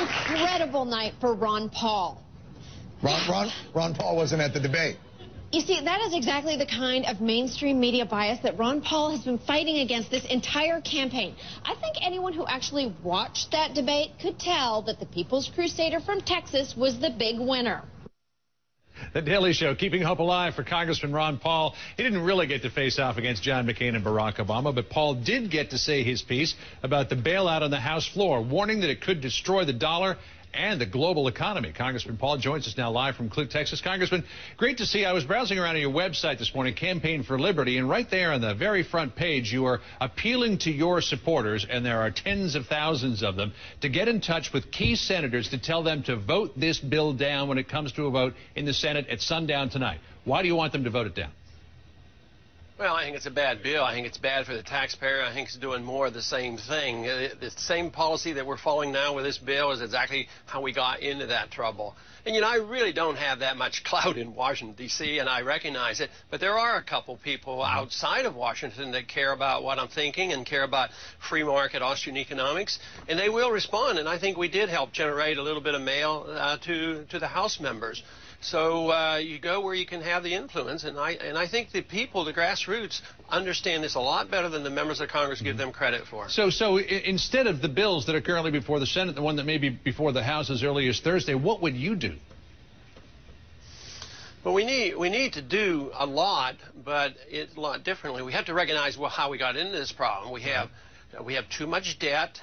incredible night for Ron Paul. Ron Paul wasn't at the debate. You see, that is exactly the kind of mainstream media bias that Ron Paul has been fighting against this entire campaign. I think anyone who actually watched that debate could tell that the People's Crusader from Texas was the big winner. The Daily Show, keeping hope alive for Congressman Ron Paul. He didn't really get to face off against John McCain and Barack Obama, but Paul did get to say his piece about the bailout on the House floor, warning that it could destroy the dollar and the global economy. Congressman Paul joins us now live from Clute, Texas. Congressman, great to see you. I was browsing around on your website this morning, Campaign for Liberty, and right there on the very front page, you are appealing to your supporters, and there are tens of thousands of them, to get in touch with key senators to tell them to vote this bill down when it comes to a vote in the Senate at sundown tonight. Why do you want them to vote it down? Well, I think it's a bad bill. I think it's bad for the taxpayer. I think it's doing more of the same thing. The same policy that we're following now with this bill is exactly how we got into that trouble. And, you know, I really don't have that much clout in Washington, D.C., and I recognize it. But there are a couple people outside of Washington that care about what I'm thinking and care about free market Austrian economics, and they will respond. And I think we did help generate a little bit of mail to the House members. So you go where you can have the influence, and I think the people, the grassroots, understand this a lot better than the members of Congress give them credit for. So instead of the bills that are currently before the Senate, the one that may be before the House as early as Thursday, what would you do? Well, we need to do a lot, but it's a lot differently. We have to recognize how we got into this problem. We have too much debt.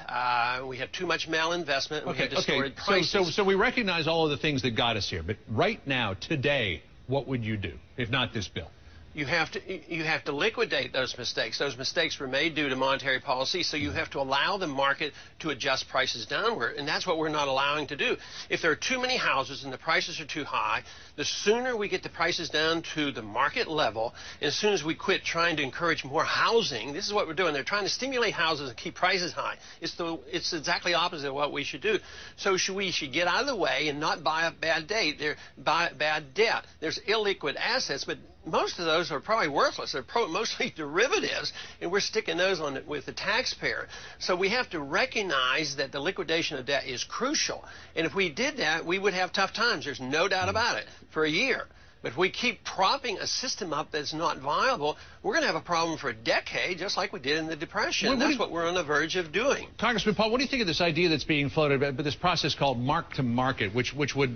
We have too much malinvestment. We have distorted prices. So we recognize all of the things that got us here. But right now, today, what would you do, if not this bill? You have to liquidate those mistakes. Those mistakes were made due to monetary policy, so you have to allow the market to adjust prices downward, and that's what we're not allowing to do. If there are too many houses and the prices are too high, the sooner we get the prices down to the market level, and as soon as we quit trying to encourage more housing, this is what we're doing. They're trying to stimulate houses and keep prices high. It's exactly opposite of what we should do. So we should get out of the way and not buy a bad debt. There's illiquid assets, but most of those are probably worthless. They're mostly derivatives, and we're sticking those on with the taxpayer. So we have to recognize that the liquidation of debt is crucial. And if we did that, we would have tough times. There's no doubt about it, for a year. But if we keep propping a system up that's not viable, we're going to have a problem for a decade, just like we did in the Depression. That's what we're on the verge of doing. Congressman Paul, what do you think of this idea that's being floated about this process called mark-to-market, which would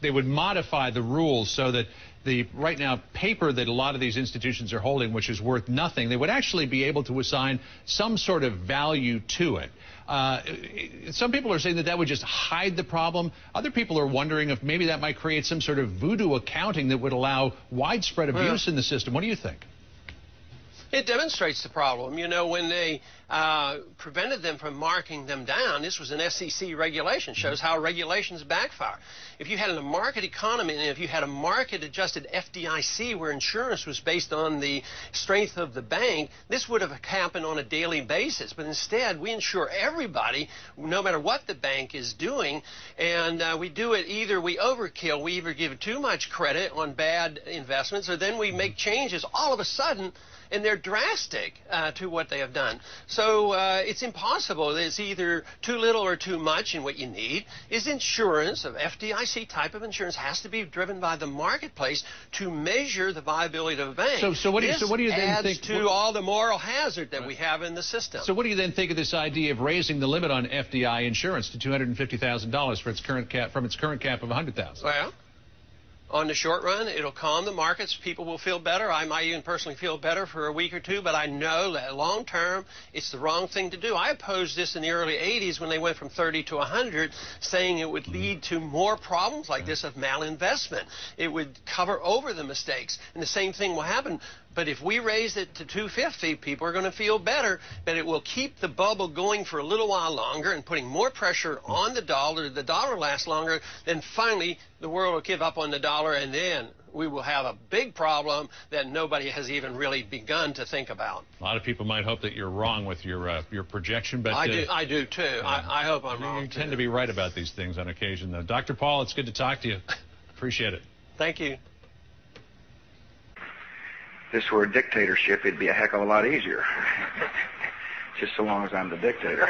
they would modify the rules so that the right now paper that a lot of these institutions are holding, which is worth nothing, they would actually be able to assign some sort of value to it. Some people are saying that would just hide the problem. Other people are wondering if maybe that might create some sort of voodoo accounting that would allow widespread abuse in the system. What do you think? It demonstrates the problem. You know, when they prevented them from marking them down, this was an SEC regulation, shows how regulations backfire. If you had a market economy and if you had a market-adjusted FDIC where insurance was based on the strength of the bank, this would have happened on a daily basis. But instead, we insure everybody, no matter what the bank is doing, and we do it either we overkill, we either give too much credit on bad investments, or then we make changes all of a sudden, and they're drastic to what they have done. So it's impossible. It's either too little or too much, and what you need is insurance, of FDIC type of insurance, has to be driven by the marketplace to measure the viability of a bank. So what do you then think? To all the moral hazard that we have in the system. So what do you then think of this idea of raising the limit on FDI insurance to $250,000 for its current cap, from its current cap of $100,000? Well, on the short run, it'll calm the markets. People will feel better. I might even personally feel better for a week or two, but I know that long term, it's the wrong thing to do. I opposed this in the early 80s when they went from 30 to 100, saying it would lead to more problems like this of malinvestment. It would cover over the mistakes, and the same thing will happen. But if we raise it to 250, people are going to feel better, but it will keep the bubble going for a little while longer and putting more pressure on the dollar. The dollar lasts longer, then finally the world will give up on the dollar, and then we will have a big problem that nobody has even really begun to think about. A lot of people might hope that you're wrong with your projection, but I do too. I hope I'm wrong. You tend to be right about these things on occasion, though. Dr. Paul, it's good to talk to you. Appreciate it. Thank you. If this were a dictatorship, it'd be a heck of a lot easier. Just so long as I'm the dictator.